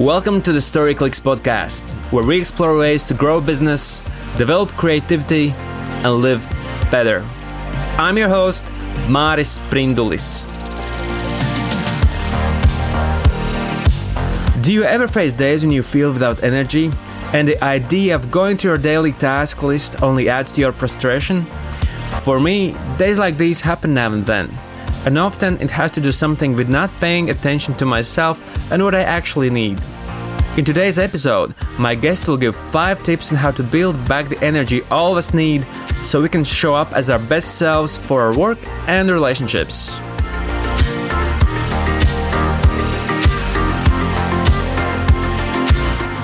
Welcome to the Story Clicks podcast, where we explore ways to grow business, develop creativity, and live better. I'm your host, Maris Prindulis. Do you ever face days when you feel without energy, and the idea of going to your daily task list only adds to your frustration? For me, days like these happen now and then, and often it has to do something with not paying attention to myself and what I actually need. In today's episode, my guest will give 5 tips on how to build back the energy all of us need so we can show up as our best selves for our work and relationships.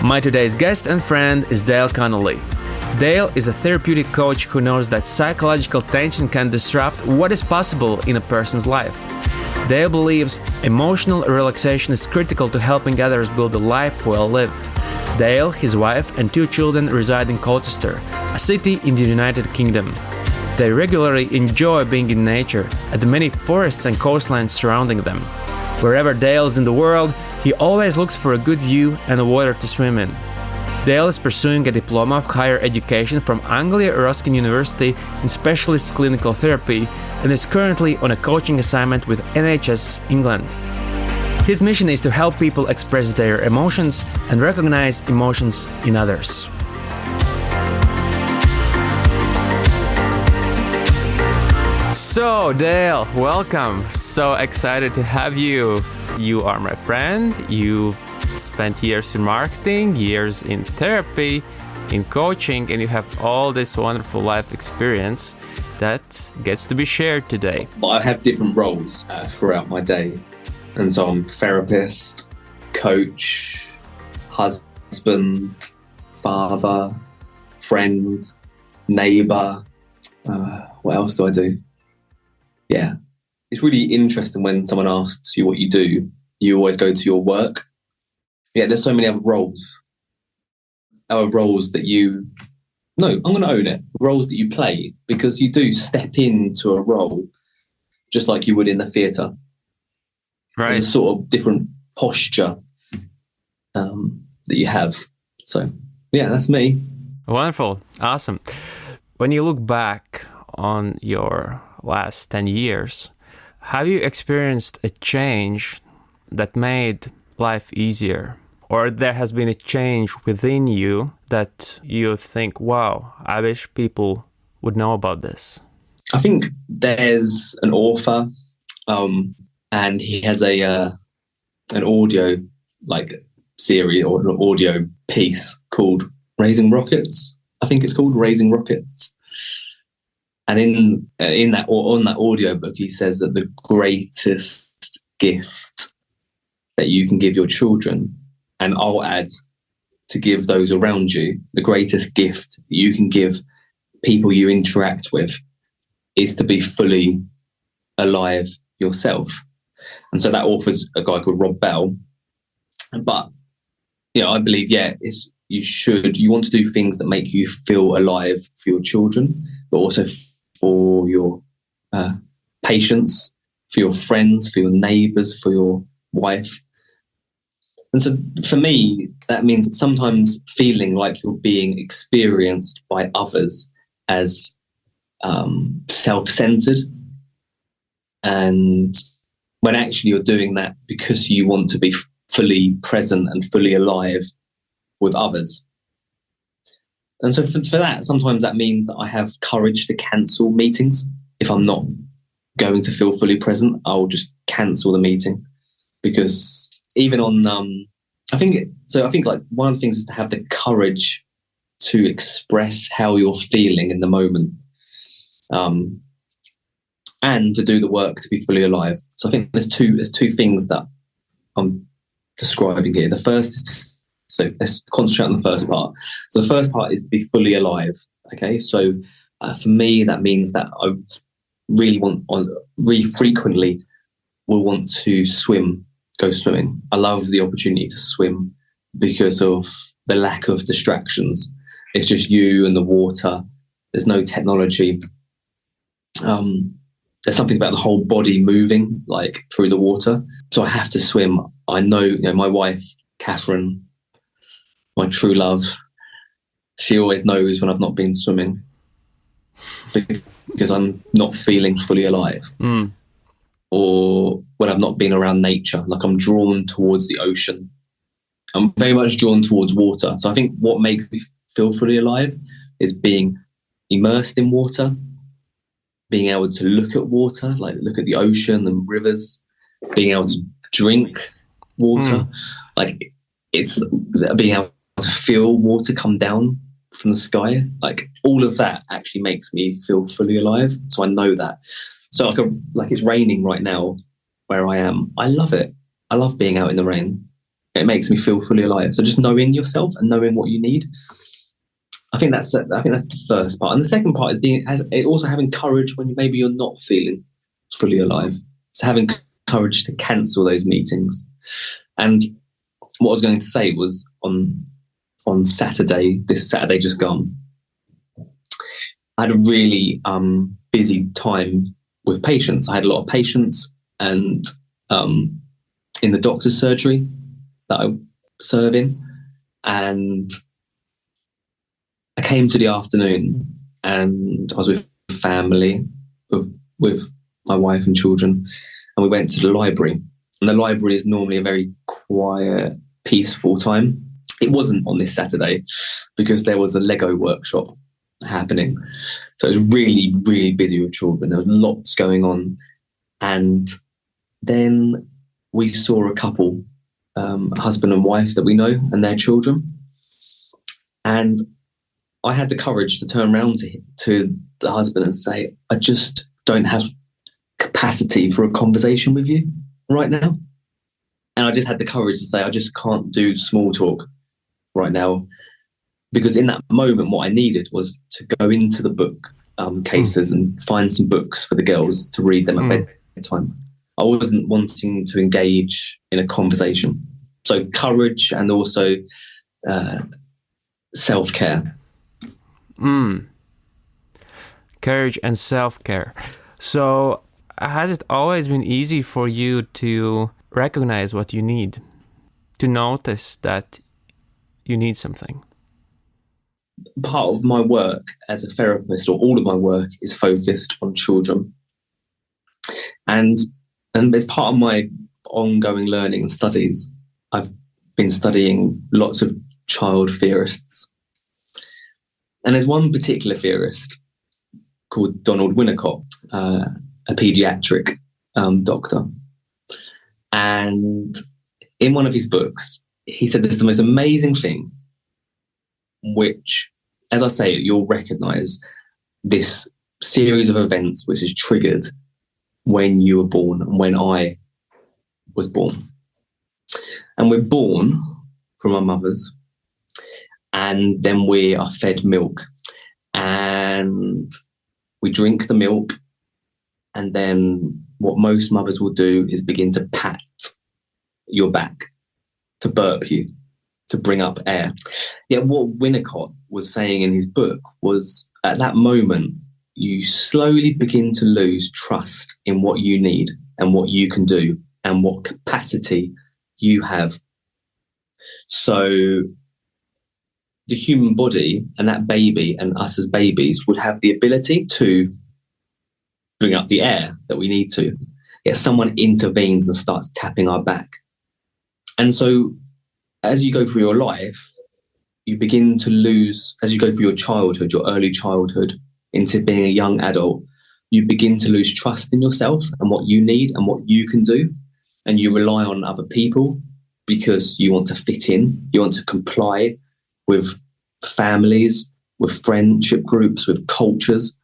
My today's guest and friend is Dale Connelly. Dale is a therapeutic coach who knows that psychological tension can disrupt what is possible in a person's life. Dale believes emotional relaxation is critical to helping others build a life well lived. Dale, his wife, and 2 children reside in Colchester, a city in the United Kingdom. They regularly enjoy being in nature at the many forests and coastlines surrounding them. Wherever Dale is in the world, he always looks for a good view and a water to swim in. Dale is pursuing a Diploma of Higher Education from Anglia Ruskin University in Specialist Clinical Therapy and is currently on a coaching assignment with NHS England. His mission is to help people express their emotions and recognize emotions in others. So, Dale, welcome. So excited to have you. You are my friend. You spent years in marketing, years in therapy, in coaching, and you have all this wonderful life experience that gets to be shared today. I have different roles throughout my day. And so I'm therapist, coach, husband, father, friend, neighbour. What else do I do? Yeah. It's really interesting when someone asks you what you do, you always go to your work. Yeah, there's so many other roles. Roles that I'm going to own it. Roles that you play, because you do step into a role just like you would in the theatre. Right. There's a sort of different posture that you have. So, yeah, that's me. Wonderful. Awesome. When you look back on your last 10 years, have you experienced a change that made life easier? Or there has been a change within you that you think, wow, I wish people would know about this? I think there's an author, and he has an audio series or an audio piece called Raising Rockets. I think it's called Raising Rockets. And in that, or on that audiobook, he says that the greatest gift that you can give your children, and I'll add to give those around you, the greatest gift you can give people you interact with is to be fully alive yourself. And so that author's a guy called Rob Bell. But, I believe, you want to do things that make you feel alive for your children, but also for your patients, for your friends, for your neighbours, for your wife. And so for me, that means sometimes feeling like you're being experienced by others as self-centered. And when actually you're doing that because you want to be fully present and fully alive with others. And so for that, sometimes that means that I have courage to cancel meetings. If I'm not going to feel fully present, I'll just cancel the meeting. Because even on, I think like one of the things is to have the courage to express how you're feeling in the moment, and to do the work to be fully alive. So I think there's two things that I'm describing here. The first is, so let's concentrate on the first part. So the first part is to be fully alive. Okay, so for me that means that I really frequently will want to go swimming. I love the opportunity to swim because of the lack of distractions. It's just you and the water. There's no technology. There's something about the whole body moving like through the water. So I have to swim. I know, my wife Catherine, my true love, she always knows when I've not been swimming because I'm not feeling fully alive. Or when I've not been around nature, like I'm drawn towards the ocean. I'm very much drawn towards water. So I think what makes me feel fully alive is being immersed in water, being able to look at water, like look at the ocean and rivers, being able to drink water. Like it's being able to feel water come down from the sky. Like all of that actually makes me feel fully alive. So I know that. So like it's raining right now where I am. I love it. I love being out in the rain. It makes me feel fully alive. So just knowing yourself and knowing what you need. I think that's the first part. And the second part is also having courage when maybe you're not feeling fully alive. It's having courage to cancel those meetings. And what I was going to say was on Saturday, this Saturday just gone, I had a really busy time with patients. I had a lot of patients, and in the doctor's surgery that I serve in, and I came to the afternoon and I was with family, with my wife and children, and we went to the library. And the library is normally a very quiet, peaceful time. It wasn't on this Saturday because there was a Lego workshop happening. So it was really, really busy with children. There was lots going on. And then we saw a couple, husband and wife that we know and their children. And I had the courage to turn around to the husband and say, I just don't have capacity for a conversation with you right now. And I just had the courage to say, I just can't do small talk right now. Because in that moment, what I needed was to go into the book cases and find some books for the girls to read them at bedtime. I wasn't wanting to engage in a conversation. So courage and also self-care. Courage and self-care. So has it always been easy for you to recognize what you need, to notice that you need something? Part of my work as a therapist, or all of my work, is focused on children. And as part of my ongoing learning and studies, I've been studying lots of child theorists. And there's one particular theorist called Donald Winnicott, a pediatric doctor. And in one of his books, he said there's the most amazing thing, which, as I say, you'll recognize this series of events which is triggered when you were born and when I was born. And we're born from our mothers, and then we are fed milk, and we drink the milk, and then what most mothers will do is begin to pat your back, to burp you, to bring up air. Yet what Winnicott was saying in his book was, at that moment, you slowly begin to lose trust in what you need and what you can do and what capacity you have. So the human body and that baby and us as babies would have the ability to bring up the air that we need to. Yet someone intervenes and starts tapping our back. And so as you go through your life, you begin to lose, as you go through your childhood, your early childhood, into being a young adult, you begin to lose trust in yourself and what you need and what you can do. And you rely on other people because you want to fit in, you want to comply with families, with friendship groups, with cultures,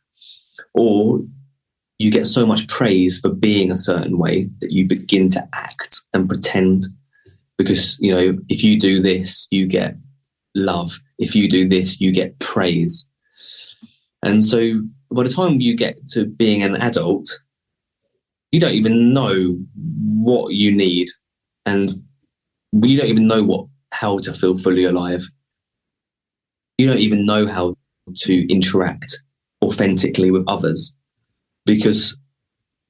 or you get so much praise for being a certain way that you begin to act and pretend. Because, you know, if you do this, you get love. If you do this, you get praise. And so by the time you get to being an adult, you don't even know what you need. And you don't even know how to feel fully alive. You don't even know how to interact authentically with others. Because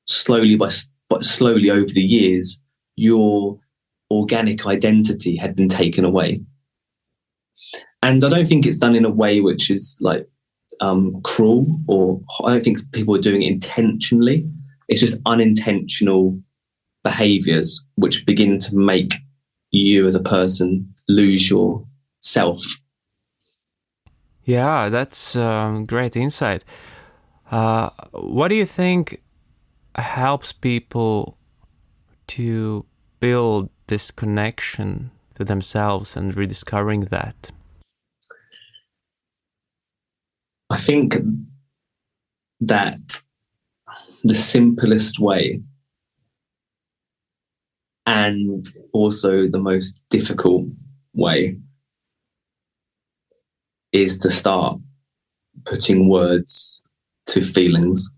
slowly over the years, your organic identity had been taken away. And I don't think it's done in a way which is like cruel, or I don't think people are doing it intentionally. It's just unintentional behaviors which begin to make you as a person lose your self. Yeah, that's great insight. What do you think helps people to build this connection to themselves and rediscovering that? I think that the simplest way, and also the most difficult way, is to start putting words to feelings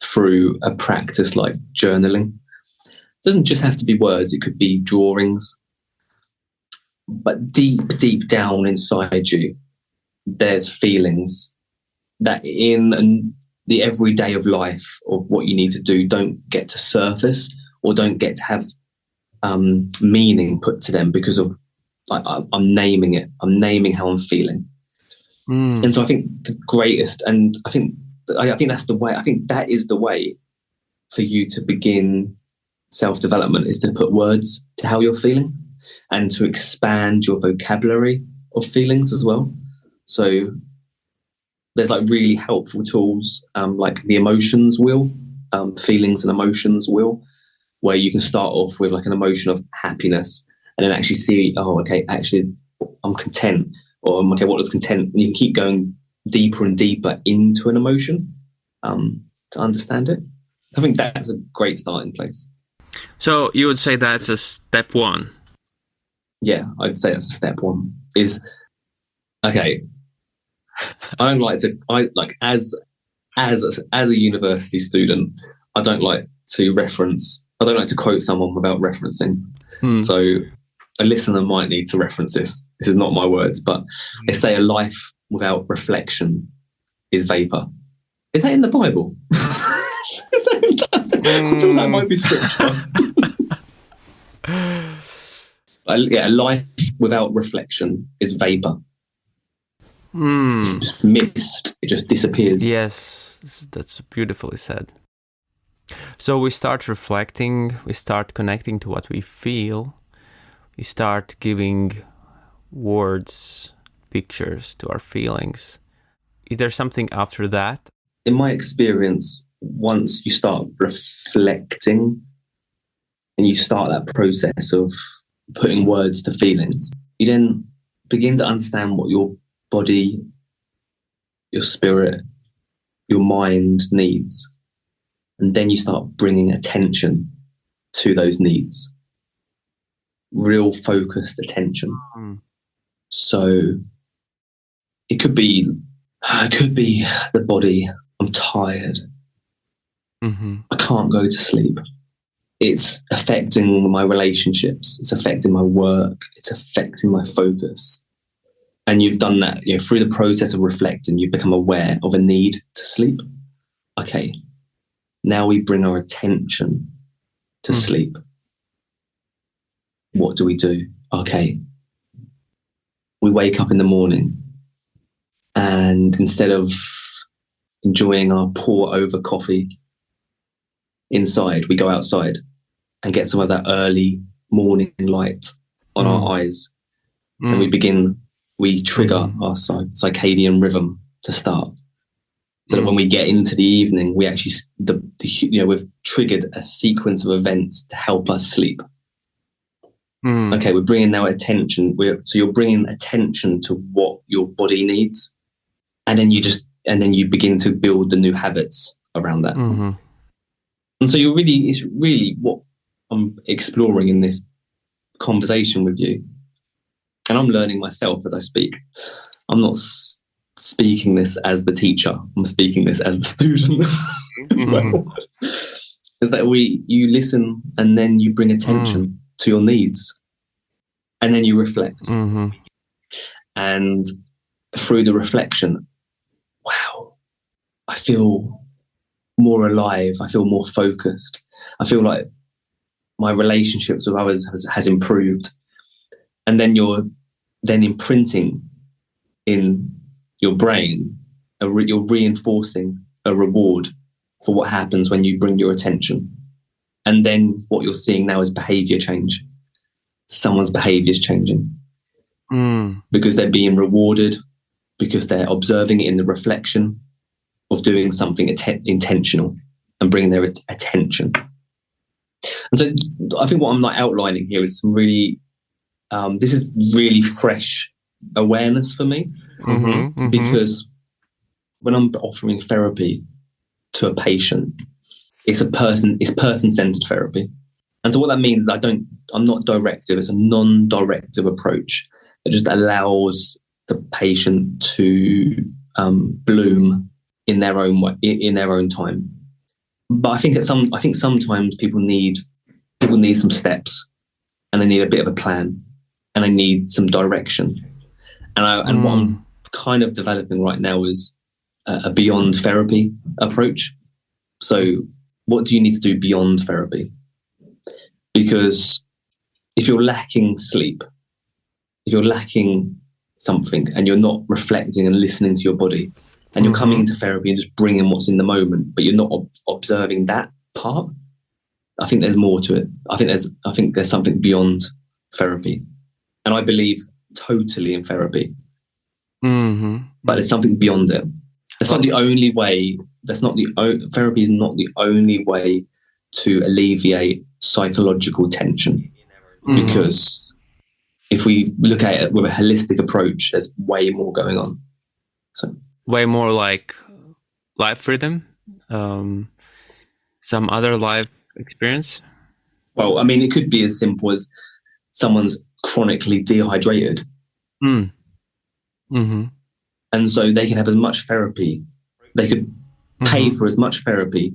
through a practice like journaling. It doesn't just have to be words, it could be drawings. But deep down inside you, there's feelings that in the everyday of life of what you need to do don't get to surface, or don't get to have meaning put to them, because of like I'm naming it. I'm naming how I'm feeling. And so I think the greatest, and I think that's the way. I think that is the way for you to begin self-development, is to put words to how you're feeling, and to expand your vocabulary of feelings as well. So there's like really helpful tools, like the emotions wheel, feelings and emotions wheel, where you can start off with like an emotion of happiness, and then actually see, oh, okay, actually I'm content, or okay, what does content? And you can keep going deeper and deeper into an emotion to understand it. I think that's a great starting place. So you would say that's a step one? Yeah, I'd say that's a step one. Is okay. I like as a university student, I don't like to quote someone without referencing. So a listener might need to reference this. This is not my words, but they say a life without reflection is vapor. Is that in the Bible? I feel that might be scripture. A life without reflection is vapor. It's just mist. It just disappears. Yes, that's beautifully said. So we start reflecting, we start connecting to what we feel, we start giving words, pictures to our feelings. Is there something after that? In my experience, once you start reflecting and you start that process of putting words to feelings, you then begin to understand what your body, your spirit, your mind needs. And then you start bringing attention to those needs. Real focused attention. So it could be the body. I'm tired. I can't go to sleep. It's affecting my relationships. It's affecting my work. It's affecting my focus. And you've done that, through the process of reflecting, you've become aware of a need to sleep. Okay, now we bring our attention to sleep. What do we do? Okay, we wake up in the morning, and instead of enjoying our pour over coffee inside, we go outside and get some of that early morning light on our eyes. And we trigger our circadian rhythm to start. So that when we get into the evening, we actually, we've triggered a sequence of events to help us sleep. Okay, we're bringing now attention. So you're bringing attention to what your body needs, and then you begin to build the new habits around that. And so it's really what I'm exploring in this conversation with you. And I'm learning myself as I speak. I'm not speaking this as the teacher. I'm speaking this as the student as well. Is that you listen, and then you bring attention to your needs, and then you reflect. And through the reflection, wow, I feel more alive. I feel more focused. I feel like my relationships with others has improved. And then you're then imprinting in your brain, you're reinforcing a reward for what happens when you bring your attention. And then what you're seeing now is behavior change. Someone's behavior is changing because they're being rewarded, because they're observing it in the reflection of doing something intentional and bringing their attention. And so I think what I'm like outlining here is some really, this is really fresh awareness for me, because when I'm offering therapy to a patient, it's person-centered therapy. And so what that means is I'm not directive. It's a non-directive approach that just allows the patient to bloom in their own way, in their own time. But I think sometimes people need some steps, and they need a bit of a plan, and they need some direction. And what I'm kind of developing right now is a beyond therapy approach. So what do you need to do beyond therapy? Because if you're lacking sleep, if you're lacking something and you're not reflecting and listening to your body, and you're coming into therapy and just bringing what's in the moment, but you're not observing that part, I think there's more to it. I think there's something beyond therapy. And I believe totally in therapy. But there's something beyond it. It's not the only way. Therapy is not the only way to alleviate psychological tension. Because if we look at it with a holistic approach, there's way more going on. So way more like life rhythm, some other life experience. Well, I mean, it could be as simple as someone's chronically dehydrated. And so they can have as much therapy. They could pay for as much therapy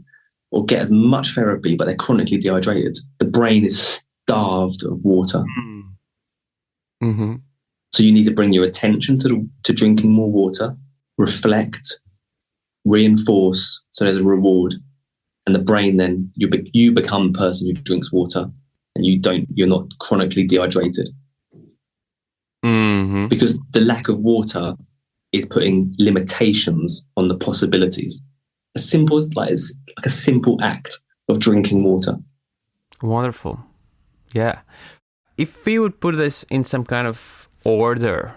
or get as much therapy, but they're chronically dehydrated. The brain is starved of water. So you need to bring your attention to drinking more water, reflect, reinforce, so there's a reward. And the brain then, you become a person who drinks water, and you're not chronically dehydrated. Because the lack of water is putting limitations on the possibilities. It's like a simple act of drinking water. Wonderful. Yeah. If we would put this in some kind of order,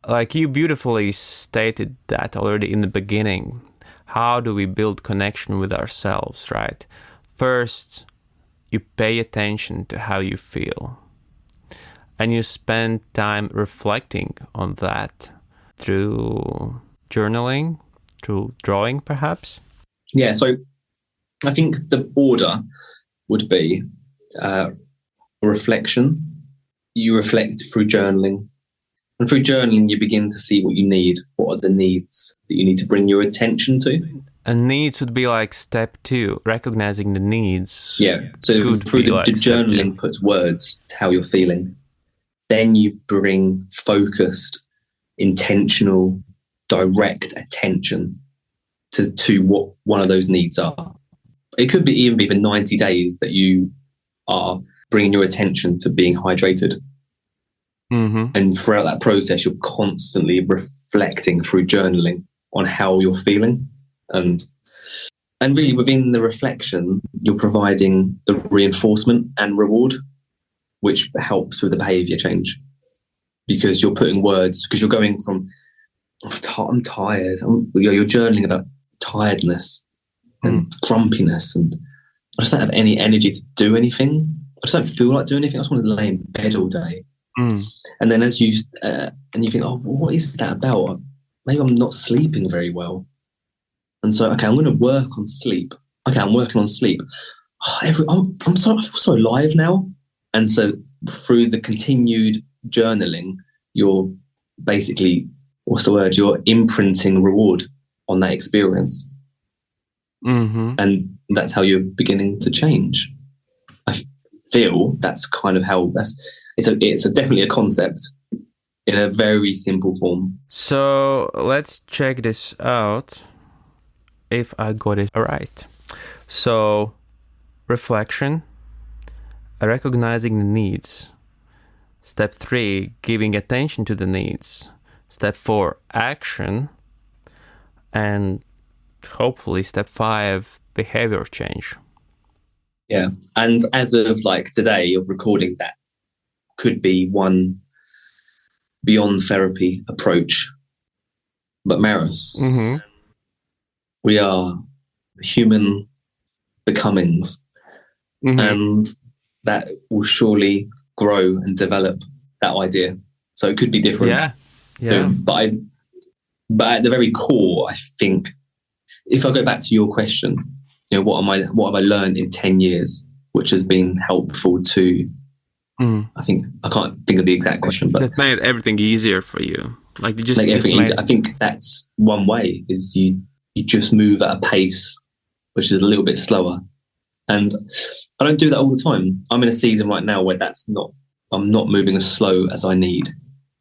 like you beautifully stated that already in the beginning, how do we build connection with ourselves, right? First, you pay attention to how you feel. And you spend time reflecting on that through journaling, through drawing, perhaps? Yeah, so I think the order would be reflection. You reflect through journaling. And through journaling, you begin to see what you need. What are the needs that you need to bring your attention to? And needs would be like step 2, recognizing the needs. Yeah, so through the journaling puts words to how you're feeling. Then you bring focused, intentional, direct attention to what one of those needs are. It could be even 90 days that you are bringing your attention to being hydrated. And throughout that process, you're constantly reflecting through journaling on how you're feeling. And really within the reflection, you're providing the reinforcement and reward, which helps with the behavior change. Because you're putting words, because you're going from, I'm tired. You're journaling about tiredness and grumpiness, and I just don't have any energy to do anything. I just don't feel like doing anything. I just want to lay in bed all day. And then as you and you think, oh, what is that about? Maybe I'm not sleeping very well. And so, okay, I'm going to work on sleep. Okay, I'm working on sleep. I feel so alive now. And so through the continued journaling, you're basically, you're imprinting reward on that experience. And that's how you're beginning to change. I feel that's kind of how it's definitely a concept in a very simple form. So let's check this out if I got it right. So reflection, recognizing the needs. Step 3, giving attention to the needs. Step 4, action. And hopefully step 5, behavior change. Yeah. And as of like today of recording, that could be one beyond therapy approach. But Maris, we are human becomings, and that will surely grow and develop that idea. So it could be different. Yeah. But at the very core, I think if I go back to your question, what have I learned in 10 years, which has been helpful to, I think, I can't think of the exact question, but that made everything easier for you. Like you just make everything made... easier. I think that's one way, is you just move at a pace which is a little bit slower. And I don't do that all the time. I'm in a season right now where I'm not moving as slow as I need.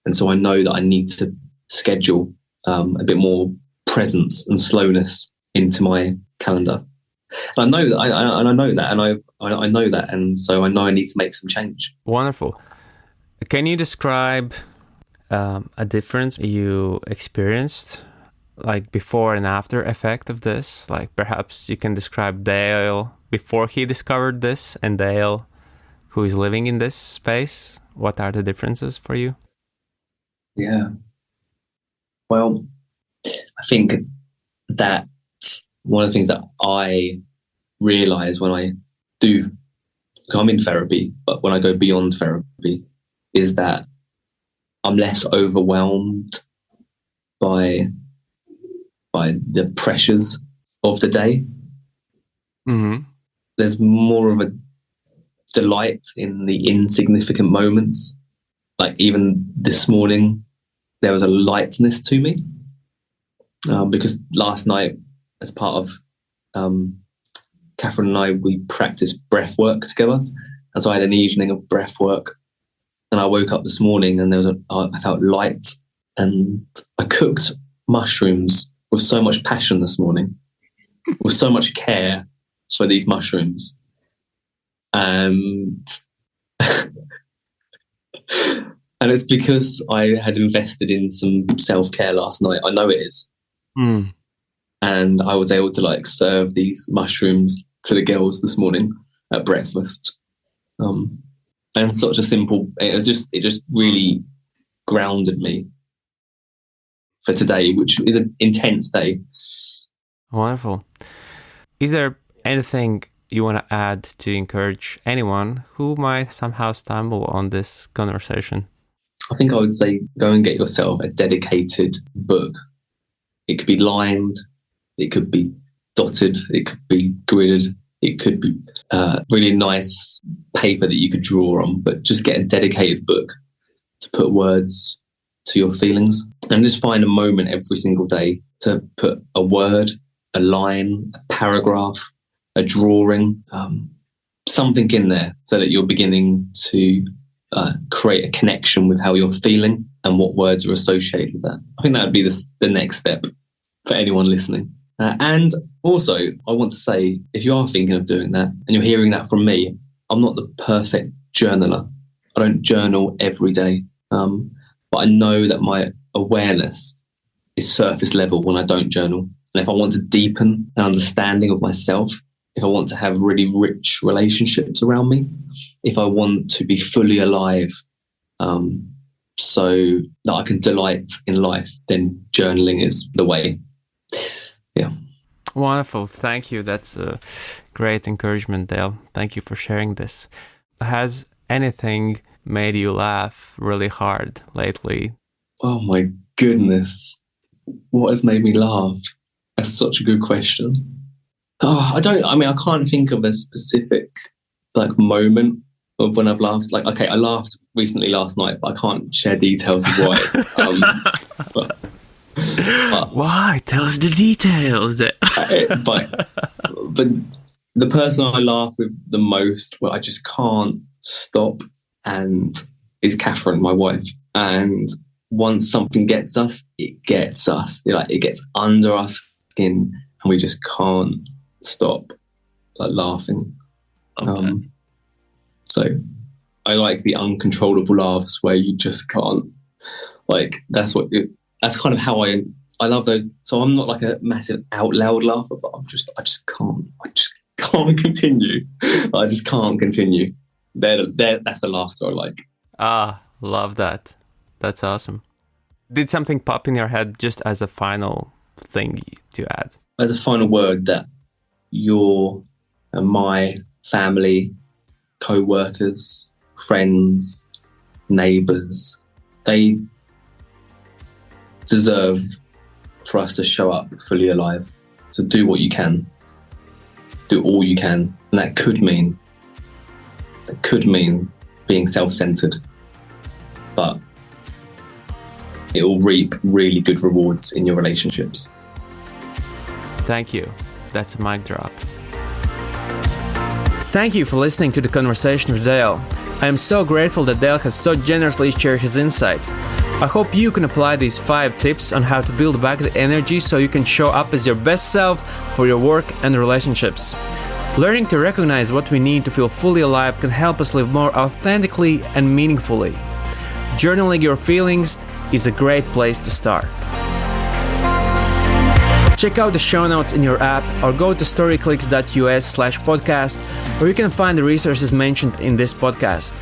And so I know that I need to schedule a bit more presence and slowness into my calendar. And I know that, I know that, and so I know I need to make some change. Wonderful. Can you describe a difference you experienced, like before and after effect of this? Like perhaps you can describe Dale before he discovered this and Dale who is living in this space. What are the differences for you? Yeah. Well, I think that one of the things that I realize when I do come in therapy, but when I go beyond therapy, is that I'm less overwhelmed by the pressures of the day. There's more of a delight in the insignificant moments. Like even this morning, there was a lightness to me because last night, as part of Catherine and I, we practiced breath work together, and so I had an evening of breath work. And I woke up this morning and I felt light, and I cooked mushrooms with so much passion this morning, with so much care for these mushrooms. And and it's because I had invested in some self-care last night. I know it is. And I was able to serve these mushrooms to the girls this morning at breakfast. And such a simple, it just really grounded me for today, which is an intense day. Wonderful. Is there anything you want to add to encourage anyone who might somehow stumble on this conversation? I think I would say go and get yourself a dedicated book. It could be lined, it could be dotted, it could be gridded, it could be really nice paper that you could draw on, but just get a dedicated book to put words to your feelings, and just find a moment every single day to put a word, a line, a paragraph, a drawing, something in there, so that you're beginning to create a connection with how you're feeling and what words are associated with that. I think that would be the next step for anyone listening. And also, I want to say, if you are thinking of doing that and you're hearing that from me, I'm not the perfect journaler. I don't journal every day. But I know that my awareness is surface level when I don't journal. And if I want to deepen an understanding of myself, if I want to have really rich relationships around me, if I want to be fully alive, so that I can delight in life, then journaling is the way. Yeah. Wonderful. Thank you. That's a great encouragement, Dale. Thank you for sharing this. Has anything made you laugh really hard lately? Oh my goodness. What has made me laugh? That's such a good question. I can't think of a specific moment of when I've laughed. I laughed recently last night, but I can't share details of why. But why? Tell us the details. But the person I laugh with the most, I just can't stop, and is Catherine, my wife. And once something gets us, it gets us. It gets under our skin, and we just can't stop laughing. So I like the uncontrollable laughs where you just can't, like, that's kind of how I love those. So I'm not like a massive out loud laugher, but I just can't continue. I just can't continue. That's the laughter I like. Love that. That's awesome. Did something pop in your head just as a final thing to add? As a final word, that your and my family, co-workers, friends, neighbours, they deserve for us to show up fully alive. So do what you can. Do all you can. And that could mean being self-centered. But it will reap really good rewards in your relationships. Thank you. That's a mic drop. Thank you for listening to the conversation with Dale. I am so grateful that Dale has so generously shared his insight. I hope you can apply these 5 tips on how to build back the energy so you can show up as your best self for your work and relationships. Learning to recognize what we need to feel fully alive can help us live more authentically and meaningfully. Journaling your feelings is a great place to start. Check out the show notes in your app or go to storyclicks.us/podcast, where you can find the resources mentioned in this podcast.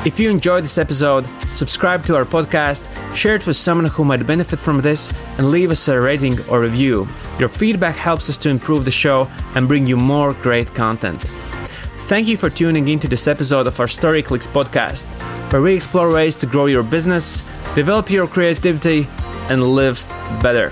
If you enjoyed this episode, subscribe to our podcast, share it with someone who might benefit from this, and leave us a rating or review. Your feedback helps us to improve the show and bring you more great content. Thank you for tuning into this episode of our Story Clicks podcast, where we explore ways to grow your business, develop your creativity, and live better.